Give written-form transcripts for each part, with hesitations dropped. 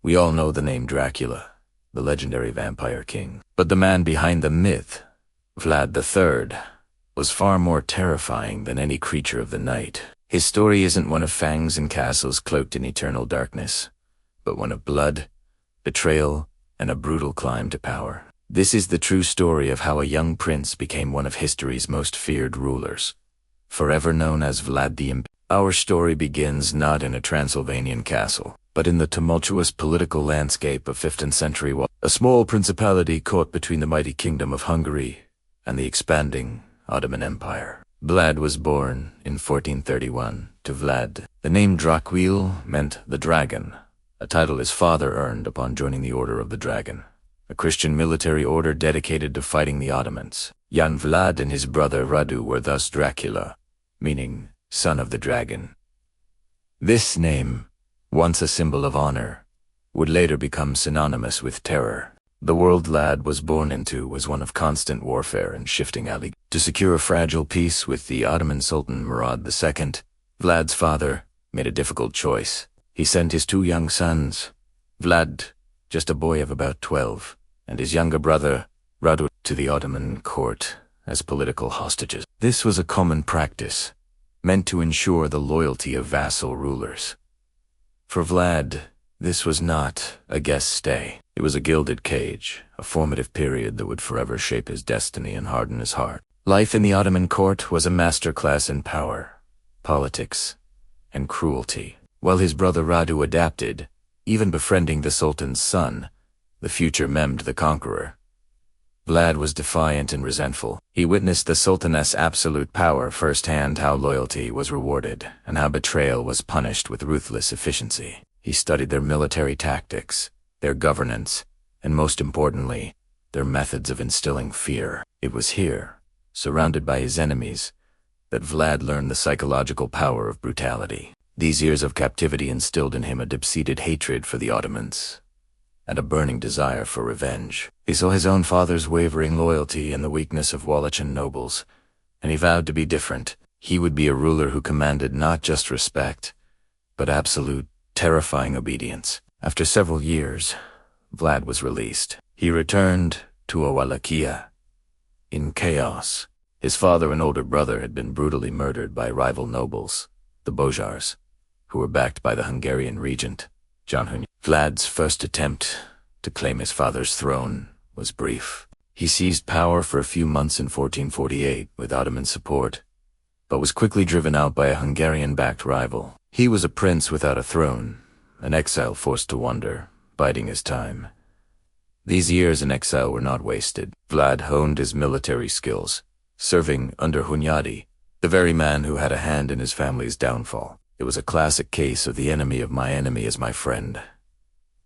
We all know the name Dracula, the legendary vampire king. But the man behind the myth, Vlad III, was far more terrifying than any creature of the night. His story isn't one of fangs and castles cloaked in eternal darkness, but one of blood, betrayal, and a brutal climb to power. This is the true story of how a young prince became one of history's most feared rulers, forever known as Vlad the Impaler. Our story begins not in a Transylvanian castle, but in the tumultuous political landscape of 15th century Wallachia, a small principality caught between the mighty kingdom of Hungary and the expanding Ottoman Empire. Vlad was born in 1431 to Vlad. The name Dracula meant the dragon, a title his father earned upon joining the Order of the Dragon, a Christian military order dedicated to fighting the Ottomans. Young Vlad and his brother Radu were thus Dracula, meaning son of the dragon. This name, once a symbol of honor, would later become synonymous with terror. The world Vlad was born into was one of constant warfare and shifting allegiances. To secure a fragile peace with the Ottoman Sultan Murad II, Vlad's father made a difficult choice. He sent his two young sons, Vlad, just a boy of about 12, and his younger brother, Radu, to the Ottoman court as political hostages. This was a common practice, meant to ensure the loyalty of vassal rulers. For Vlad, this was not a guest stay. It was a gilded cage, a formative period that would forever shape his destiny and harden his heart. Life in the Ottoman court was a masterclass in power, politics, and cruelty. While his brother Radu adapted, even befriending the Sultan's son, the future Mehmed the Conqueror, Vlad was defiant and resentful. He witnessed the Sultaness' absolute power firsthand, how loyalty was rewarded and how betrayal was punished with ruthless efficiency. He studied their military tactics, their governance, and most importantly, their methods of instilling fear. It was here, surrounded by his enemies, that Vlad learned the psychological power of brutality. These years of captivity instilled in him a deep-seated hatred for the Ottomans and a burning desire for revenge. He saw his own father's wavering loyalty and the weakness of Wallachian nobles, and he vowed to be different. He would be a ruler who commanded not just respect, but absolute, terrifying obedience. After several years, Vlad was released. He returned to Wallachia in chaos. His father and older brother had been brutally murdered by rival nobles, the Bojars, who were backed by the Hungarian regent, John Hunyadi. Vlad's first attempt to claim his father's throne was brief. He seized power for a few months in 1448 with Ottoman support, but was quickly driven out by a Hungarian-backed rival. He was a prince without a throne, an exile forced to wander, biding his time. These years in exile were not wasted. Vlad honed his military skills, serving under Hunyadi, the very man who had a hand in his family's downfall. It was a classic case of the enemy of my enemy is my friend.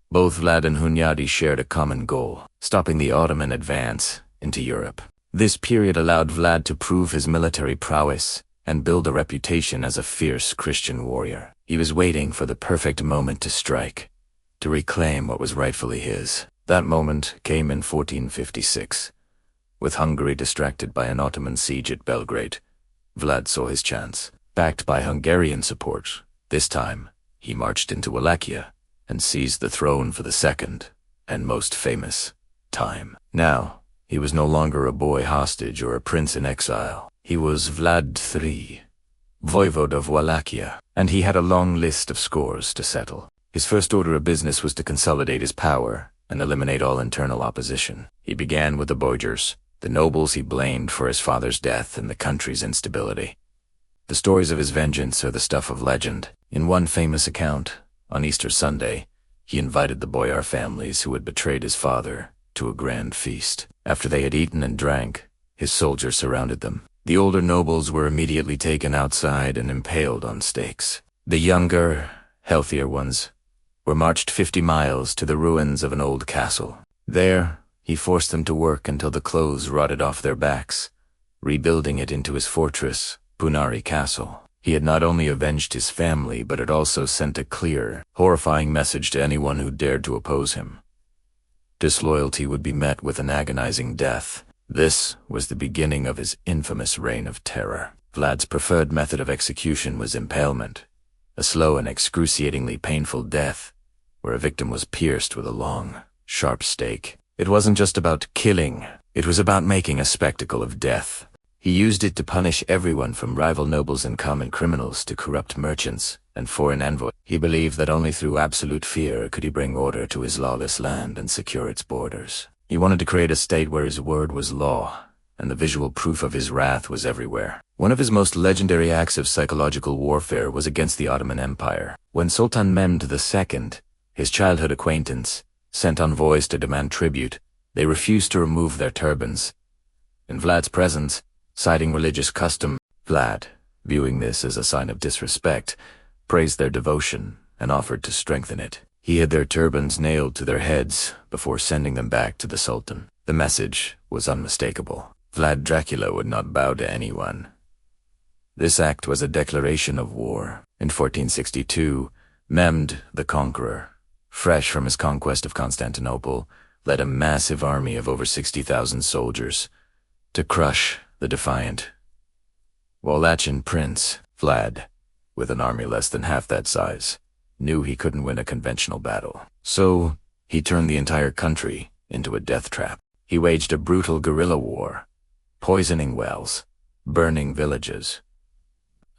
Both Vlad and Hunyadi shared a common goal, stopping the Ottoman advance into Europe. This period allowed Vlad to prove his military prowess and build a reputation as a fierce Christian warrior. He was waiting for the perfect moment to strike, to reclaim what was rightfully his. That moment came in 1456. With Hungary distracted by an Ottoman siege at Belgrade, Vlad saw his chance. Backed by Hungarian support, this time, he marched into Wallachia and seized the throne for the second, and most famous, time. Now, he was no longer a boy hostage or a prince in exile. He was Vlad III, voivode of Wallachia, and he had a long list of scores to settle. His first order of business was to consolidate his power and eliminate all internal opposition. He began with the Bojars, the nobles he blamed for his father's death and the country's instability. The stories of his vengeance are the stuff of legend. In one famous account, on Easter Sunday, he invited the boyar families who had betrayed his father to a grand feast. After they had eaten and drank, his soldiers surrounded them. The older nobles were immediately taken outside and impaled on stakes. The younger, healthier ones were marched 50 miles to the ruins of an old castle. There, he forced them to work until the clothes rotted off their backs, rebuilding it into his fortress, Punari Castle. He had not only avenged his family, but had also sent a clear, horrifying message to anyone who dared to oppose him. Disloyalty would be met with an agonizing death. This was the beginning of his infamous reign of terror. Vlad's preferred method of execution was impalement, a slow and excruciatingly painful death, where a victim was pierced with a long, sharp stake. It wasn't just about killing, it was about making a spectacle of death. He used it to punish everyone from rival nobles and common criminals to corrupt merchants and foreign envoys. He believed that only through absolute fear could he bring order to his lawless land and secure its borders. He wanted to create a state where his word was law, and the visual proof of his wrath was everywhere. One of his most legendary acts of psychological warfare was against the Ottoman Empire. When Sultan Mehmed II, his childhood acquaintance, sent envoys to demand tribute, they refused to remove their turbans. In Vlad's presence, citing religious custom, Vlad, viewing this as a sign of disrespect, praised their devotion and offered to strengthen it. He had their turbans nailed to their heads before sending them back to the Sultan. The message was unmistakable. Vlad Dracula would not bow to anyone. This act was a declaration of war. In 1462, Mehmed the Conqueror, fresh from his conquest of Constantinople, led a massive army of over 60,000 soldiers to crush the defiant Wallachian prince. Vlad, with an army less than half that size, knew he couldn't win a conventional battle. So, he turned the entire country into a death trap. He waged a brutal guerrilla war, poisoning wells, burning villages,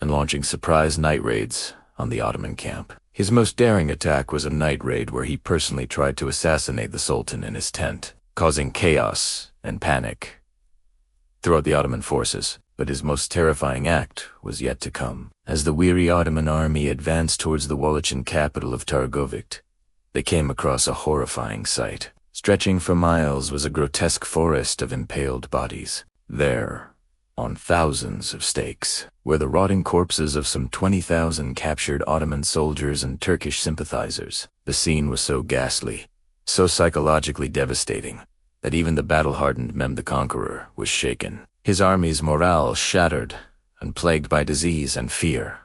and launching surprise night raids on the Ottoman camp. His most daring attack was a night raid where he personally tried to assassinate the Sultan in his tent, causing chaos and panic throughout the Ottoman forces. But his most terrifying act was yet to come. As the weary Ottoman army advanced towards the Wallachian capital of Targovik, they came across a horrifying sight. Stretching for miles was a grotesque forest of impaled bodies. There, on thousands of stakes, were the rotting corpses of some 20,000 captured Ottoman soldiers and Turkish sympathizers. The scene was so ghastly, so psychologically devastating, that even the battle-hardened Mehmed the Conqueror was shaken. His army's morale shattered and plagued by disease and fear.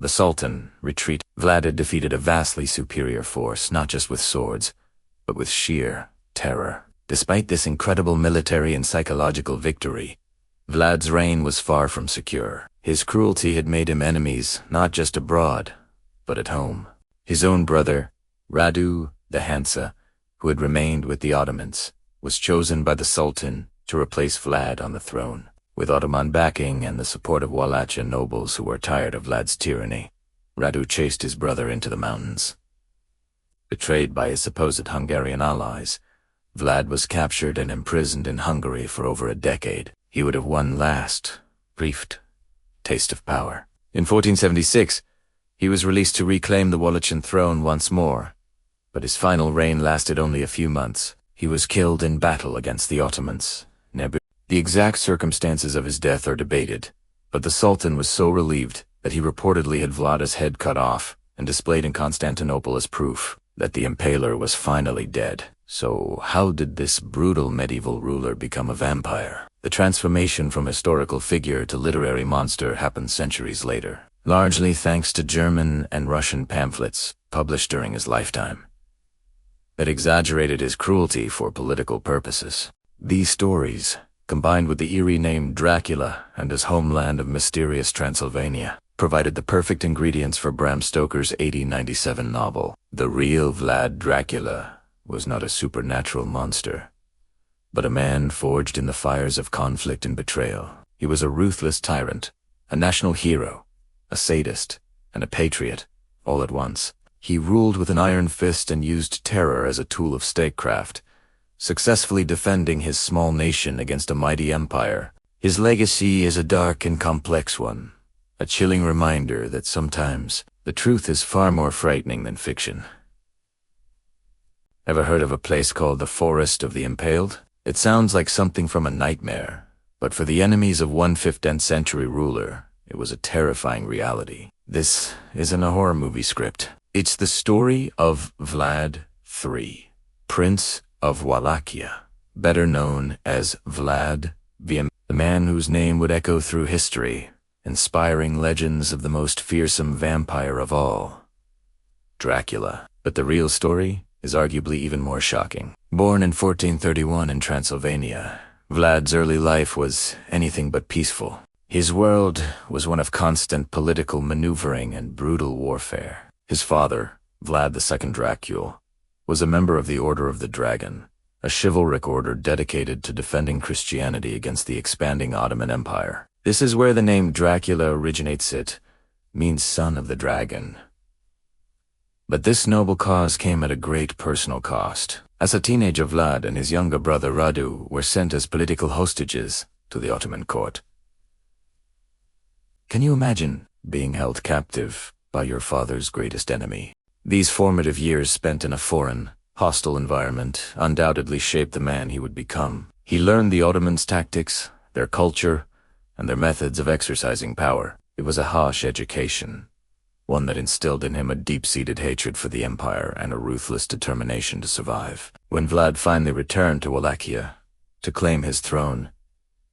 The Sultan retreated. Vlad had defeated a vastly superior force, not just with swords, but with sheer terror. Despite this incredible military and psychological victory, Vlad's reign was far from secure. His cruelty had made him enemies not just abroad, but at home. His own brother, Radu the Hansa, who had remained with the Ottomans, was chosen by the Sultan to replace Vlad on the throne. With Ottoman backing and the support of Wallachia nobles who were tired of Vlad's tyranny, Radu chased his brother into the mountains. Betrayed by his supposed Hungarian allies, Vlad was captured and imprisoned in Hungary for over a decade. He would have one last, brief taste of power. In 1476, he was released to reclaim the Wallachian throne once more, but his final reign lasted only a few months. He was killed in battle against the Ottomans. The exact circumstances of his death are debated, but the Sultan was so relieved that he reportedly had Vlad's head cut off and displayed in Constantinople as proof that the Impaler was finally dead. So how did this brutal medieval ruler become a vampire? The transformation from historical figure to literary monster happened centuries later, largely thanks to German and Russian pamphlets published during his lifetime that exaggerated his cruelty for political purposes. These stories, combined with the eerie name Dracula and his homeland of mysterious Transylvania, provided the perfect ingredients for Bram Stoker's 1897 novel. The real Vlad Dracula was not a supernatural monster, but a man forged in the fires of conflict and betrayal. He was a ruthless tyrant, a national hero, a sadist, and a patriot, all at once. He ruled with an iron fist and used terror as a tool of statecraft, successfully defending his small nation against a mighty empire. His legacy is a dark and complex one, a chilling reminder that sometimes the truth is far more frightening than fiction. Ever heard of a place called the Forest of the Impaled? It sounds like something from a nightmare, but for the enemies of one 15th century ruler, it was a terrifying reality. This isn't a horror movie script. It's the story of Vlad III, Prince of Wallachia, better known as Vlad the Impaler, the man whose name would echo through history, inspiring legends of the most fearsome vampire of all, Dracula. But the real story is arguably even more shocking. Born in 1431 in Transylvania, Vlad's early life was anything but peaceful. His world was one of constant political maneuvering and brutal warfare. His father, Vlad II Dracula, was a member of the Order of the Dragon, a chivalric order dedicated to defending Christianity against the expanding Ottoman Empire. This is where the name Dracula originates. It means son of the dragon. But this noble cause came at a great personal cost. As a teenager, Vlad and his younger brother Radu were sent as political hostages to the Ottoman court. Can you imagine being held captive by your father's greatest enemy? These formative years spent in a foreign, hostile environment undoubtedly shaped the man he would become. He learned the Ottomans' tactics, their culture, and their methods of exercising power. It was a harsh education, one that instilled in him a deep-seated hatred for the empire and a ruthless determination to survive. When Vlad finally returned to Wallachia to claim his throne,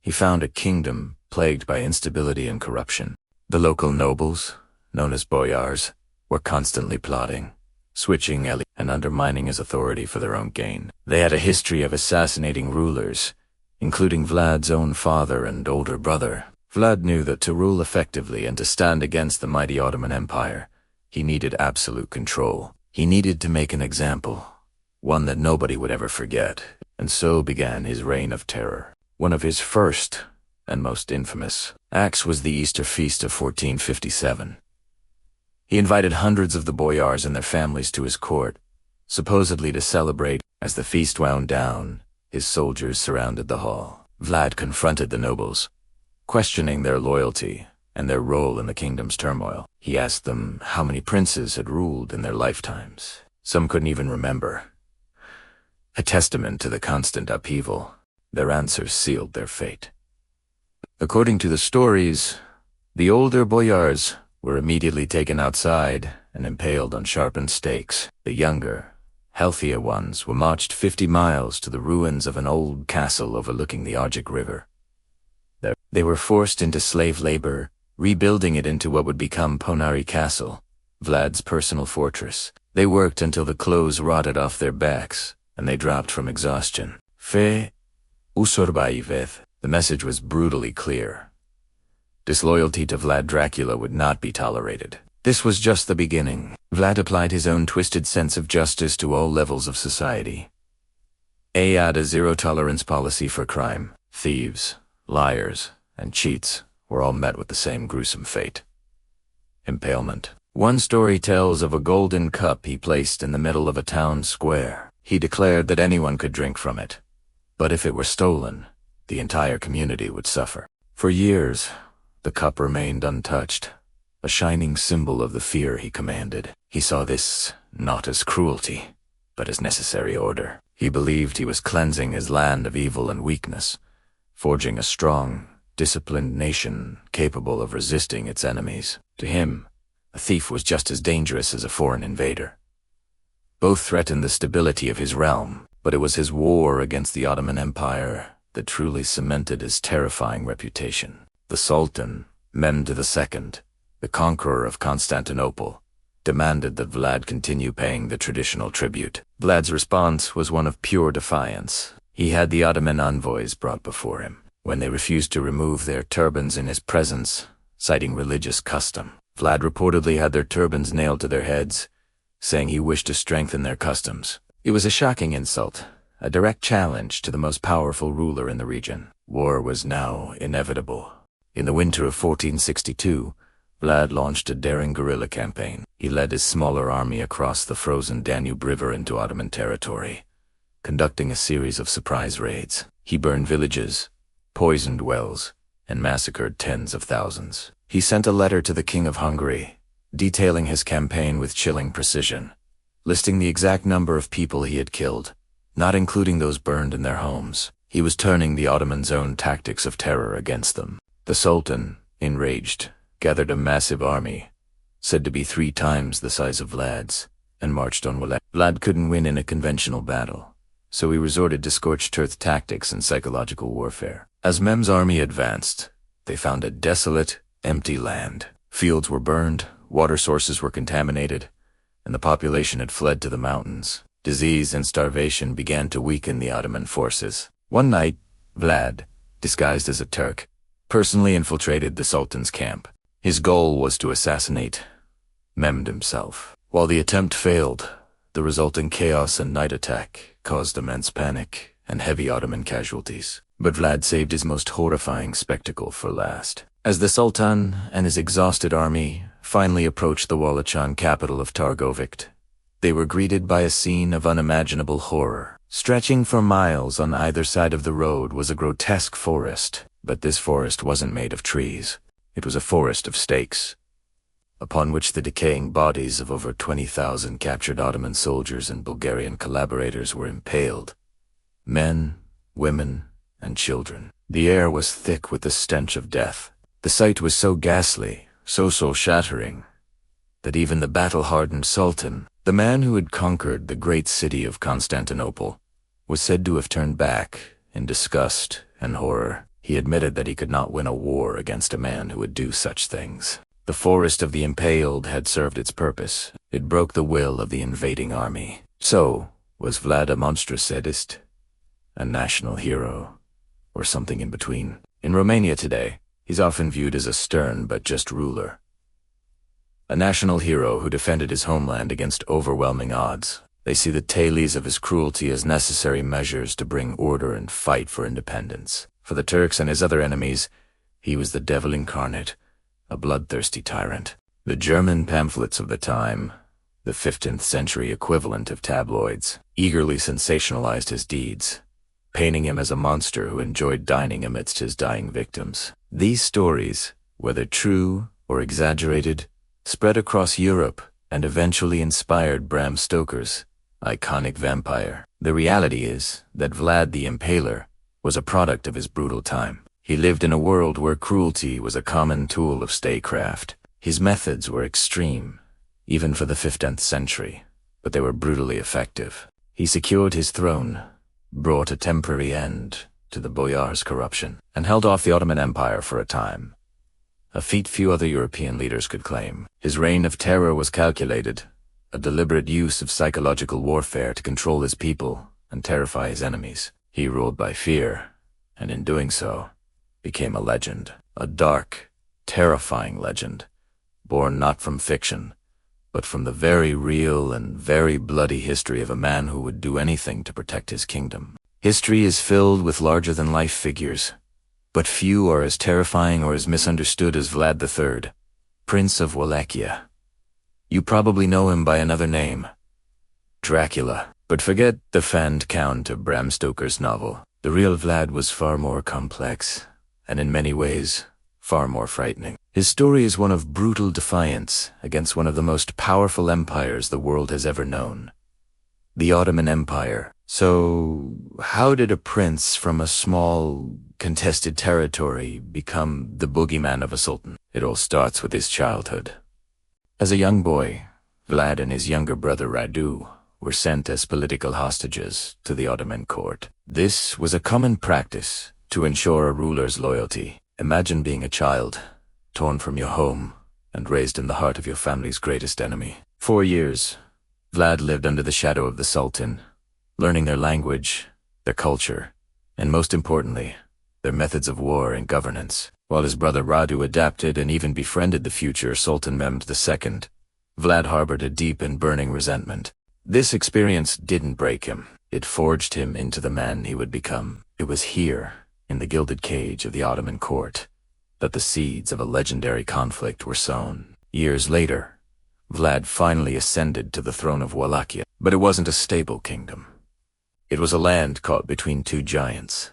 he found a kingdom plagued by instability and corruption. The local nobles, known as boyars, were constantly plotting, switching and undermining his authority for their own gain. They had a history of assassinating rulers, including Vlad's own father and older brother. Vlad knew that to rule effectively and to stand against the mighty Ottoman Empire, he needed absolute control. He needed to make an example, one that nobody would ever forget, and so began his reign of terror. One of his first and most infamous acts was the Easter feast of 1457. He invited hundreds of the boyars and their families to his court, supposedly to celebrate. As the feast wound down, his soldiers surrounded the hall. Vlad confronted the nobles, questioning their loyalty and their role in the kingdom's turmoil. He asked them how many princes had ruled in their lifetimes. Some couldn't even remember. A testament to the constant upheaval, their answers sealed their fate. According to the stories, the older boyars were immediately taken outside and impaled on sharpened stakes. The younger, healthier ones were marched 50 miles to the ruins of an old castle overlooking the Argic River. There, they were forced into slave labor, rebuilding it into what would become Ponari Castle, Vlad's personal fortress. They worked until the clothes rotted off their backs, and they dropped from exhaustion. Fe usorbaiveth. The message was brutally clear. Disloyalty to Vlad Dracula would not be tolerated. This was just the beginning. Vlad applied his own twisted sense of justice to all levels of society. He had a zero-tolerance policy for crime. Thieves, liars, and cheats were all met with the same gruesome fate: impalement. One story tells of a golden cup he placed in the middle of a town square. He declared that anyone could drink from it, but if it were stolen, the entire community would suffer. For years, the cup remained untouched, a shining symbol of the fear he commanded. He saw this not as cruelty, but as necessary order. He believed he was cleansing his land of evil and weakness, forging a strong, disciplined nation capable of resisting its enemies. To him, a thief was just as dangerous as a foreign invader. Both threatened the stability of his realm, but it was his war against the Ottoman Empire that truly cemented his terrifying reputation. The Sultan, Mehmed II, the conqueror of Constantinople, demanded that Vlad continue paying the traditional tribute. Vlad's response was one of pure defiance. He had the Ottoman envoys brought before him. When they refused to remove their turbans in his presence, citing religious custom, Vlad reportedly had their turbans nailed to their heads, saying he wished to strengthen their customs. It was a shocking insult, a direct challenge to the most powerful ruler in the region. War was now inevitable. In the winter of 1462, Vlad launched a daring guerrilla campaign. He led his smaller army across the frozen Danube River into Ottoman territory, conducting a series of surprise raids. He burned villages, poisoned wells, and massacred tens of thousands. He sent a letter to the King of Hungary, detailing his campaign with chilling precision, listing the exact number of people he had killed, not including those burned in their homes. He was turning the Ottomans' own tactics of terror against them. The Sultan, enraged, gathered a massive army, said to be 3 times the size of Vlad's, and marched on Wallachia. Vlad couldn't win in a conventional battle, so he resorted to scorched earth tactics and psychological warfare. As Mehmed's army advanced, they found a desolate, empty land. Fields were burned, water sources were contaminated, and the population had fled to the mountains. Disease and starvation began to weaken the Ottoman forces. One night, Vlad, disguised as a Turk, personally infiltrated the Sultan's camp. His goal was to assassinate Mehmed himself. While the attempt failed, The resulting chaos and night attack caused immense panic and heavy Ottoman casualties. But Vlad saved his most horrifying spectacle for last. As the Sultan and his exhausted army finally approached the Wallachian capital of Targovik, they were greeted by a scene of unimaginable horror. Stretching for miles on either side of the road was a grotesque forest, but this forest wasn't made of trees. It was a forest of stakes, upon which the decaying bodies of over 20,000 captured Ottoman soldiers and Bulgarian collaborators were impaled. Men, women, and children. The air was thick with the stench of death. The sight was so ghastly, so soul-shattering, that even the battle-hardened Sultan, the man who had conquered the great city of Constantinople, was said to have turned back in disgust and horror. He admitted that he could not win a war against a man who would do such things. The forest of the impaled had served its purpose. It broke the will of the invading army. So, was Vlad a monstrous sadist, a national hero, or something in between? In Romania today, he's often viewed as a stern but just ruler. A national hero who defended his homeland against overwhelming odds. They see the tales of his cruelty as necessary measures to bring order and fight for independence. For the Turks and his other enemies, he was the devil incarnate, a bloodthirsty tyrant. The German pamphlets of the time, the 15th century equivalent of tabloids, eagerly sensationalized his deeds, painting him as a monster who enjoyed dining amidst his dying victims. These stories, whether true or exaggerated, spread across Europe and eventually inspired Bram Stoker's iconic vampire. The reality is that Vlad the Impaler was a product of his brutal time. He lived in a world where cruelty was a common tool of statecraft. His methods were extreme, even for the 15th century, but they were brutally effective. He secured his throne, brought a temporary end to the boyars' corruption, and held off the Ottoman Empire for a time, a feat few other European leaders could claim. His reign of terror was calculated, a deliberate use of psychological warfare to control his people and terrify his enemies. He ruled by fear, and in doing so, became a legend, a dark, terrifying legend, born not from fiction, but from the very real and very bloody history of a man who would do anything to protect his kingdom. History is filled with larger-than-life figures, but few are as terrifying or as misunderstood as Vlad III, Prince of Wallachia. You probably know him by another name, Dracula. But forget the fanned count of Bram Stoker's novel. The real Vlad was far more complex, and in many ways, far more frightening. His story is one of brutal defiance against one of the most powerful empires the world has ever known, the Ottoman Empire. So, how did a prince from a small, contested territory become the boogeyman of a sultan? It all starts with his childhood. As a young boy, Vlad and his younger brother Radu were sent as political hostages to the Ottoman court. This was a common practice to ensure a ruler's loyalty. Imagine being a child, torn from your home, and raised in the heart of your family's greatest enemy. 4 years, Vlad lived under the shadow of the Sultan, learning their language, their culture, and most importantly, their methods of war and governance. While his brother Radu adapted and even befriended the future Sultan Mehmed II, Vlad harbored a deep and burning resentment. This experience didn't break him. It forged him into the man he would become. It was here, in the gilded cage of the Ottoman court, that the seeds of a legendary conflict were sown. Years later, Vlad finally ascended to the throne of Wallachia, but it wasn't a stable kingdom. It was a land caught between two giants,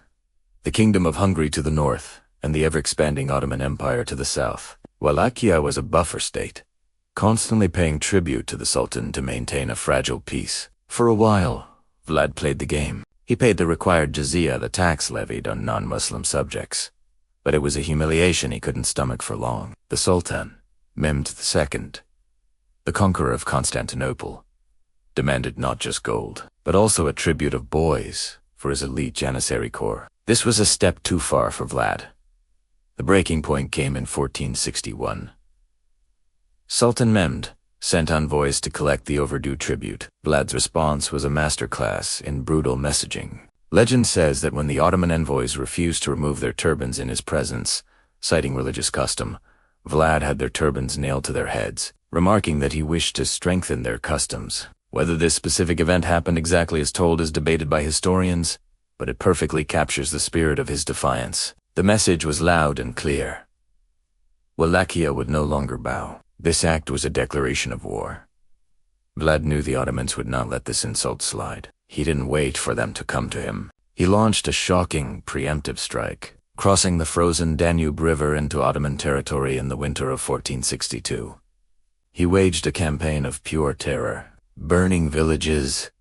the Kingdom of Hungary to the north and the ever-expanding Ottoman Empire to the south. Wallachia was a buffer state, constantly paying tribute to the Sultan to maintain a fragile peace. For a while, Vlad played the game. He paid the required jizya, the tax levied on non-Muslim subjects, but it was a humiliation he couldn't stomach for long. The Sultan, Mehmed II, the conqueror of Constantinople, demanded not just gold, but also a tribute of boys for his elite Janissary corps. This was a step too far for Vlad. The breaking point came in 1461. Sultan Mehmed sent envoys to collect the overdue tribute. Vlad's response was a masterclass in brutal messaging. Legend says that when the Ottoman envoys refused to remove their turbans in his presence, citing religious custom, Vlad had their turbans nailed to their heads, remarking that he wished to strengthen their customs. Whether this specific event happened exactly as told is debated by historians, but it perfectly captures the spirit of his defiance. The message was loud and clear. Wallachia would no longer bow. This act was a declaration of war. Vlad knew the Ottomans would not let this insult slide. He didn't wait for them to come to him. He launched a shocking, preemptive strike, crossing the frozen Danube River into Ottoman territory in the winter of 1462. He waged a campaign of pure terror, burning villages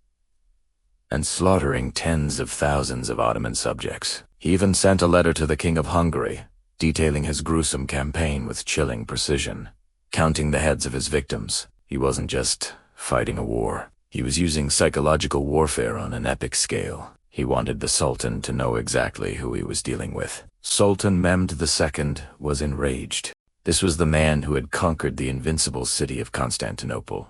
and slaughtering tens of thousands of Ottoman subjects. He even sent a letter to the King of Hungary, detailing his gruesome campaign with chilling precision, counting the heads of his victims. He wasn't just fighting a war. He was using psychological warfare on an epic scale. He wanted the Sultan to know exactly who he was dealing with. Sultan Mehmed II was enraged. This was the man who had conquered the invincible city of Constantinople.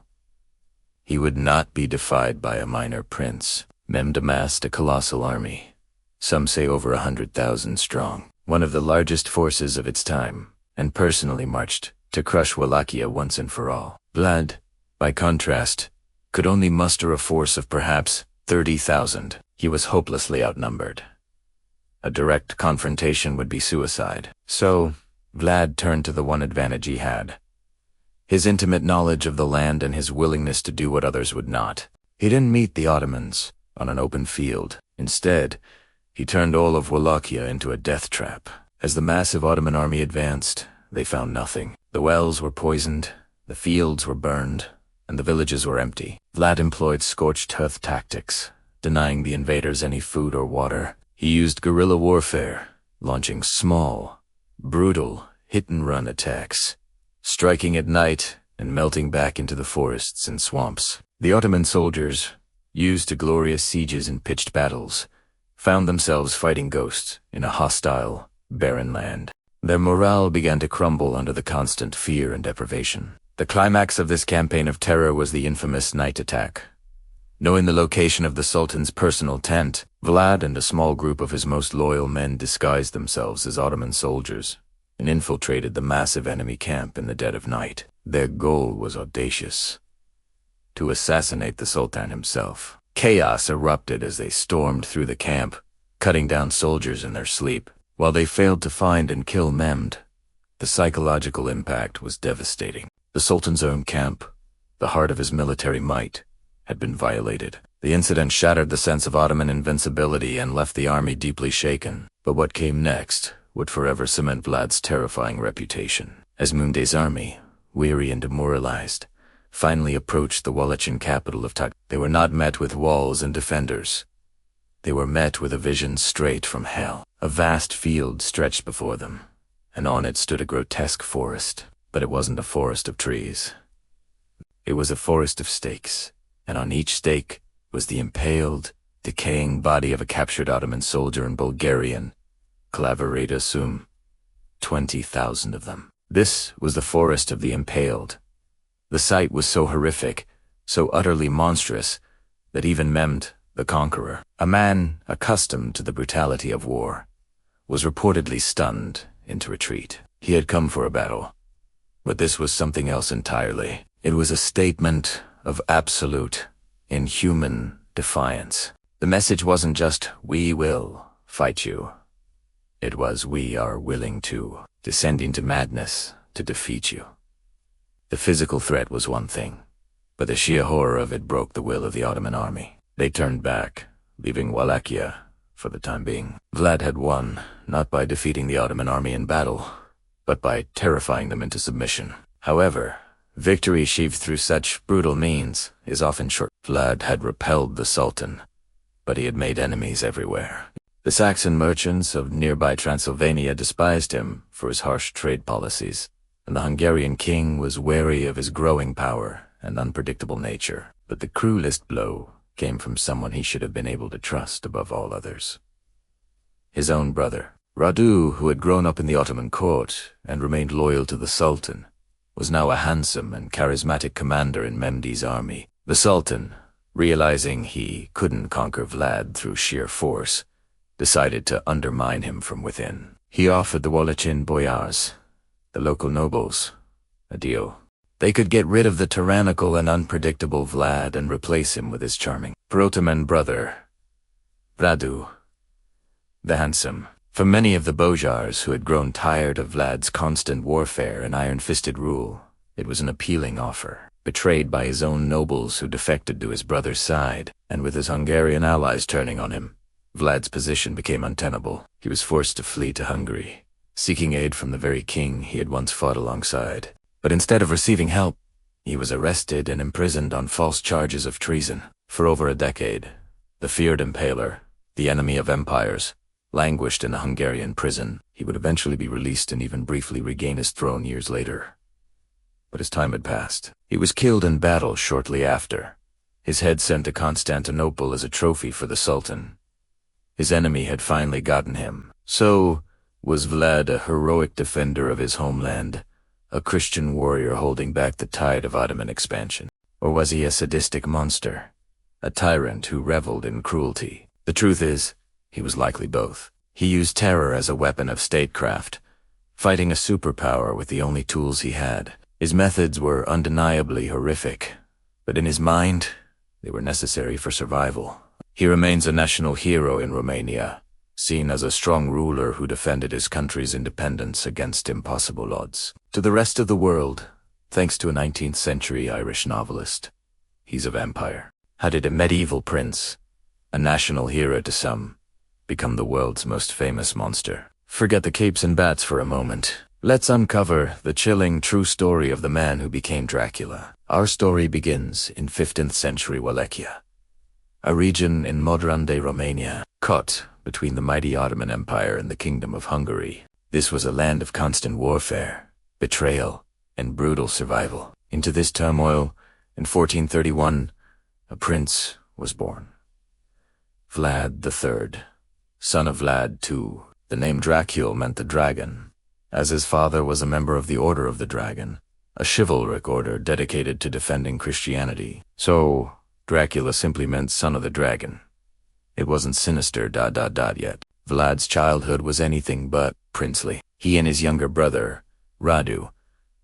He would not be defied by a minor prince. Mehmed amassed a colossal army, some say over 100,000 strong, one of the largest forces of its time, and personally marched to crush Wallachia once and for all. Vlad, by contrast, could only muster a force of perhaps 30,000. He was hopelessly outnumbered. A direct confrontation would be suicide. So, Vlad turned to the one advantage he had: his intimate knowledge of the land and his willingness to do what others would not. He didn't meet the Ottomans on an open field. Instead, he turned all of Wallachia into a death trap. As the massive Ottoman army advanced, they found nothing. The wells were poisoned, the fields were burned, and the villages were empty. Vlad employed scorched earth tactics, denying the invaders any food or water. He used guerrilla warfare, launching small, brutal, hit-and-run attacks, striking at night and melting back into the forests and swamps. The Ottoman soldiers, used to glorious sieges and pitched battles, found themselves fighting ghosts in a hostile, barren land. Their morale began to crumble under the constant fear and deprivation. The climax of this campaign of terror was the infamous night attack. Knowing the location of the Sultan's personal tent, Vlad and a small group of his most loyal men disguised themselves as Ottoman soldiers and infiltrated the massive enemy camp in the dead of night. Their goal was audacious: to assassinate the Sultan himself. Chaos erupted as they stormed through the camp, cutting down soldiers in their sleep. While they failed to find and kill Mehmed, the psychological impact was devastating. The Sultan's own camp, the heart of his military might, had been violated. The incident shattered the sense of Ottoman invincibility and left the army deeply shaken. But what came next would forever cement Vlad's terrifying reputation. As Mehmed's army, weary and demoralized, finally approached the Wallachian capital of Tak, they were not met with walls and defenders. They were met with a vision straight from hell. A vast field stretched before them, and on it stood a grotesque forest. But it wasn't a forest of trees. It was a forest of stakes, and on each stake was the impaled, decaying body of a captured Ottoman soldier in Bulgarian, Klavereda Sum. 20,000 of them. This was the forest of the impaled. The sight was so horrific, so utterly monstrous, that even Mehmed, the conqueror, a man accustomed to the brutality of war, was reportedly stunned into retreat. He had come for a battle, but this was something else entirely. It was a statement of absolute, inhuman defiance. The message wasn't just, "We will fight you." It was, "We are willing to, descending to madness, to defeat you." The physical threat was one thing, but the sheer horror of it broke the will of the Ottoman army. They turned back, leaving Wallachia for the time being. Vlad had won, not by defeating the Ottoman army in battle, but by terrifying them into submission. However, victory achieved through such brutal means is often short. Vlad had repelled the Sultan, but he had made enemies everywhere. The Saxon merchants of nearby Transylvania despised him for his harsh trade policies, and the Hungarian king was wary of his growing power and unpredictable nature. But the cruelest blow came from someone he should have been able to trust above all others: his own brother. Radu, who had grown up in the Ottoman court and remained loyal to the Sultan, was now a handsome and charismatic commander in Mehmed's army. The Sultan, realizing he couldn't conquer Vlad through sheer force, decided to undermine him from within. He offered the Wallachin boyars, the local nobles, a deal. They could get rid of the tyrannical and unpredictable Vlad and replace him with his charming Protoman brother, Vlad the Handsome. For many of the Bojars who had grown tired of Vlad's constant warfare and iron-fisted rule, it was an appealing offer. Betrayed by his own nobles who defected to his brother's side, and with his Hungarian allies turning on him, Vlad's position became untenable. He was forced to flee to Hungary, seeking aid from the very king he had once fought alongside. But instead of receiving help, he was arrested and imprisoned on false charges of treason. For over a decade, the feared Impaler, the enemy of empires, languished in a Hungarian prison. He would eventually be released and even briefly regain his throne years later. But his time had passed. He was killed in battle shortly after, his head sent to Constantinople as a trophy for the Sultan. His enemy had finally gotten him. So, was Vlad a heroic defender of his homeland, a Christian warrior holding back the tide of Ottoman expansion? Or was he a sadistic monster, a tyrant who reveled in cruelty? The truth is, he was likely both. He used terror as a weapon of statecraft, fighting a superpower with the only tools he had. His methods were undeniably horrific, but in his mind, they were necessary for survival. He remains a national hero in Romania, seen as a strong ruler who defended his country's independence against impossible odds. To the rest of the world, thanks to a 19th-century Irish novelist, he's a vampire. How did a medieval prince, a national hero to some, become the world's most famous monster? Forget the capes and bats for a moment. Let's uncover the chilling true story of the man who became Dracula. Our story begins in 15th century Wallachia, a region in modern-day Romania, caught between the mighty Ottoman Empire and the Kingdom of Hungary. This was a land of constant warfare, betrayal, and brutal survival. Into this turmoil, in 1431, a prince was born. Vlad III, son of Vlad II. The name Dracula meant the dragon, as his father was a member of the Order of the Dragon, a chivalric order dedicated to defending Christianity. So, Dracula simply meant son of the dragon. It wasn't sinister ... yet. Vlad's childhood was anything but princely. He and his younger brother, Radu,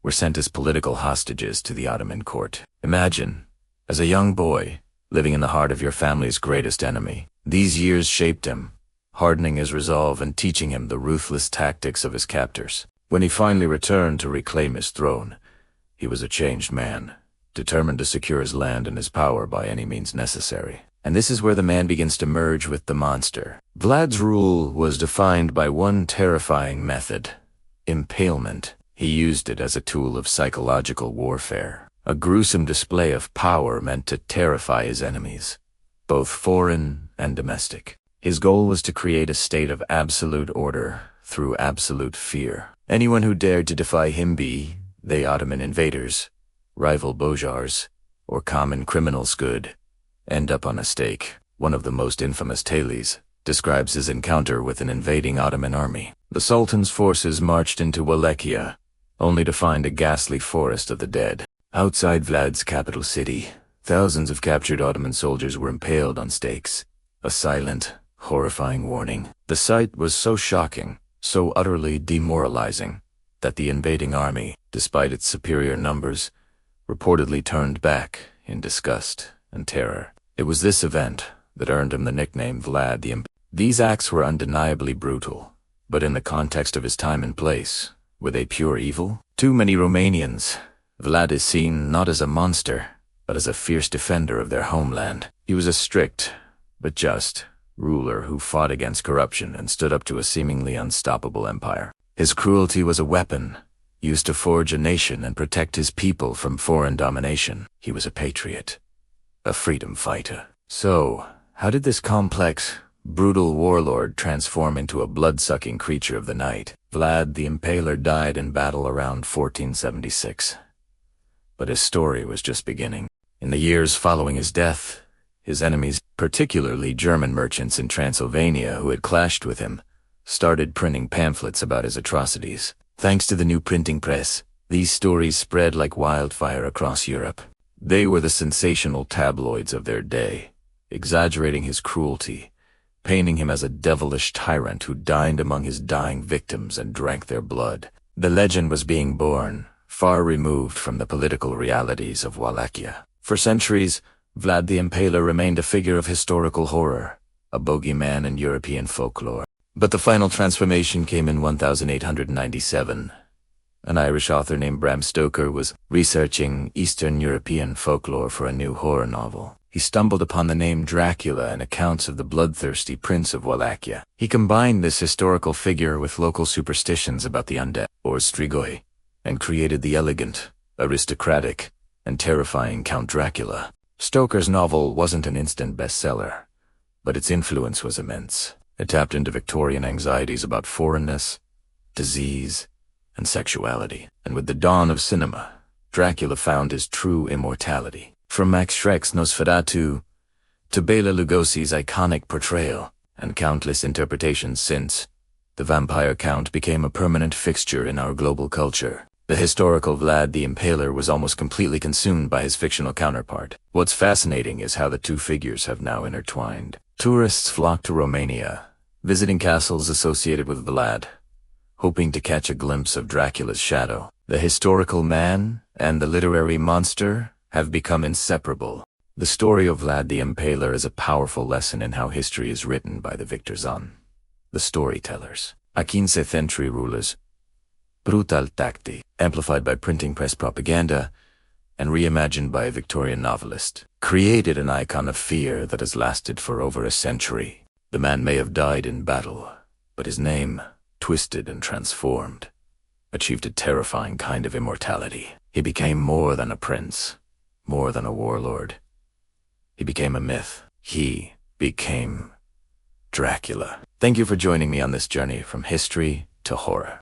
were sent as political hostages to the Ottoman court. Imagine, as a young boy, living in the heart of your family's greatest enemy. These years shaped him, hardening his resolve and teaching him the ruthless tactics of his captors. When he finally returned to reclaim his throne, he was a changed man, determined to secure his land and his power by any means necessary. And this is where the man begins to merge with the monster. Vlad's rule was defined by one terrifying method: impalement. He used it as a tool of psychological warfare, a gruesome display of power meant to terrify his enemies, both foreign and domestic. His goal was to create a state of absolute order through absolute fear. Anyone who dared to defy him, be they Ottoman invaders, rival Bojars, or common criminals, could end up on a stake. One of the most infamous tales describes his encounter with an invading Ottoman army. The Sultan's forces marched into Wallachia, only to find a ghastly forest of the dead. Outside Vlad's capital city, thousands of captured Ottoman soldiers were impaled on stakes, a silent, horrifying warning. The sight was so shocking, so utterly demoralizing, that the invading army, despite its superior numbers, reportedly turned back in disgust and terror. It was this event that earned him the nickname Vlad the Impaler. These acts were undeniably brutal, but in the context of his time and place, were they pure evil? To many Romanians, Vlad is seen not as a monster, but as a fierce defender of their homeland. He was a strict, but just, ruler who fought against corruption and stood up to a seemingly unstoppable empire. His cruelty was a weapon, used to forge a nation and protect his people from foreign domination. He was a patriot, a freedom fighter. So, how did this complex, brutal warlord transform into a blood-sucking creature of the night? Vlad the Impaler died in battle around 1476. But his story was just beginning. In the years following his death, his enemies, particularly German merchants in Transylvania who had clashed with him, started printing pamphlets about his atrocities. Thanks to the new printing press, these stories spread like wildfire across Europe. They were the sensational tabloids of their day, exaggerating his cruelty, painting him as a devilish tyrant who dined among his dying victims and drank their blood. The legend was being born, far removed from the political realities of Wallachia. For centuries, Vlad the Impaler remained a figure of historical horror, a bogeyman in European folklore. But the final transformation came in 1897. An Irish author named Bram Stoker was researching Eastern European folklore for a new horror novel. He stumbled upon the name Dracula and accounts of the bloodthirsty prince of Wallachia. He combined this historical figure with local superstitions about the undead, or strigoi, and created the elegant, aristocratic, and terrifying Count Dracula. Stoker's novel wasn't an instant bestseller, but its influence was immense. It tapped into Victorian anxieties about foreignness, disease, and sexuality. And with the dawn of cinema, Dracula found his true immortality. From Max Schreck's Nosferatu to Bela Lugosi's iconic portrayal, and countless interpretations since, the vampire count became a permanent fixture in our global culture. The historical Vlad the Impaler was almost completely consumed by his fictional counterpart. What's fascinating is how the two figures have now intertwined. Tourists flock to Romania, visiting castles associated with Vlad, hoping to catch a glimpse of Dracula's shadow. The historical man and the literary monster have become inseparable. The story of Vlad the Impaler is a powerful lesson in how history is written by the victors on, the storytellers. A 15th century rulers, brutal tacti, amplified by printing press propaganda and reimagined by a Victorian novelist, created an icon of fear that has lasted for over a century. The man may have died in battle, but his name, twisted and transformed, achieved a terrifying kind of immortality. He became more than a prince, more than a warlord. He became a myth. He became Dracula. Thank you for joining me on this journey from history to horror.